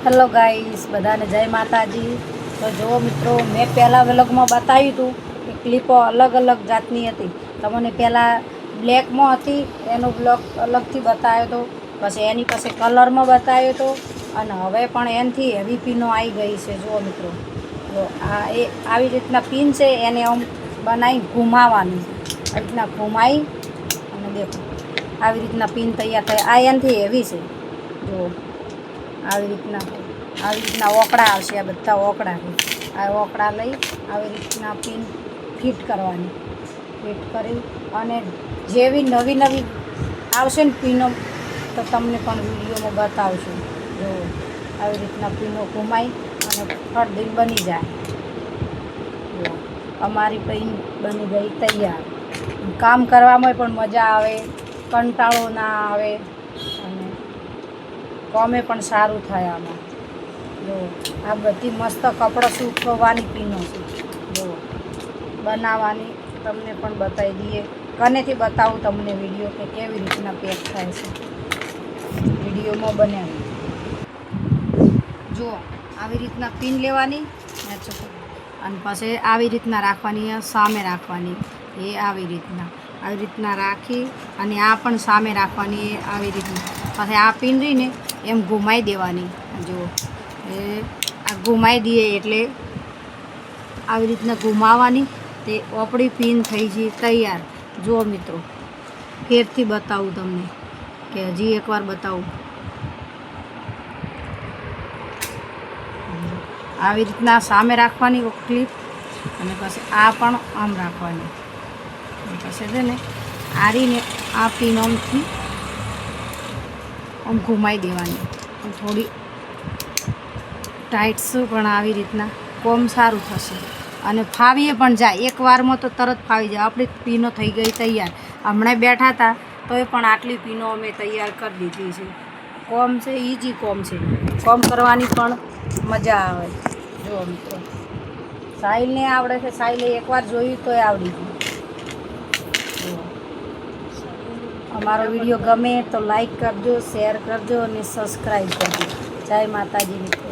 Hello guys, બધાને જય માતાજી। તો જો મિત્રો, મેં પહેલાં વ્લોગમાં બતાવ્યું હતું કે ક્લિપો અલગ અલગ જાતની હતી। તમને પહેલાં બ્લેકમાં હતી એનો બ્લોગ અલગથી બતાવ્યો હતો, પછી એની પાસે કલરમાં બતાવ્યો હતો, અને હવે પણ એનાથી હેવી પીનો આવી ગઈ છે। જુઓ મિત્રો, જો આવી રીતના પિન છે, એને આમ બનાવી ઘુમાવવાની, આવી રીતના ઘુમાવી અને દેખો આવી રીતના પિન તૈયાર થાય। આ એનાથી હેવી છે। જુઓ આવી રીતના ઓકળા આવશે। આ બધા ઓકળા છે। આ ઓકળા લઈ આવી રીતના પિન ફિટ કરવાની, ફિટ કરી અને જેવી નવી નવી આવશે ને પીનો તો તમને પણ વિડીયોમાં બતાવશું। જો આવી રીતના પીનો ઘુમાઈ અને ફળદીન બની જાય। જો અમારી પિન બની ગઈ તૈયાર। કામ કરવામાં પણ મજા આવે, કંટાળો ના આવે, અને કામે પણ સારું થાય આમાં। જો આ બધી મસ્ત કપડાં સૂકવવાની પીનો છે। જો બનાવવાની તમને પણ બતાવી દઈએ, કનેથી બતાવું તમને વિડીયો કે કેવી રીતના પેક થાય છે, વિડીયોમાં બનાવી। જો આવી રીતના પિન લેવાની અને પછી આવી રીતના રાખવાની, સામે રાખવાની, એ આવી રીતના રાખી અને આ પણ સામે રાખવાની, એ આવી રીતના। પછી આ પિન રહીને એમ ઘુમાઈ દેવાની। જો એ આ ઘુમાઈ દઈએ એટલે આવી રીતના ઘુમાવવાની, તે આપણી પિન થઈ ગઈ તૈયાર। જુઓ મિત્રો, ફેરથી બતાવું તમને, કે હજી એકવાર બતાવું। આવી રીતના સામે રાખવાની ક્લિપ, અને પછી આ પણ આમ રાખવાની, પછી છે ને આરીને આ પિન આમથી આમ ઘુમાઈ દેવાની। થોડી ટાઈટ છે પણ આવી રીતના કોમ સારું થશે અને ફાવીએ પણ જાય। એકવારમાં તો તરત ફાવી જાય। આપણી પીનો થઈ ગઈ તૈયાર। હમણાં બેઠા હતા તોય પણ આટલી પીનો અમે તૈયાર કરી દીધી છે। કોમ છે, ઇઝી કોમ છે, કોમ કરવાની પણ મજા આવે। જુઓ મિત્રો, સાહિલને આવડે છે, સાહિલે એકવાર જોયું તોય આવડી ગયું। જુઓ, અમારો વિડીયો ગમે તો લાઈક કરજો, શેર કરજો અને સબસ્ક્રાઈબ કરજો। જય માતાજી મિત્રો।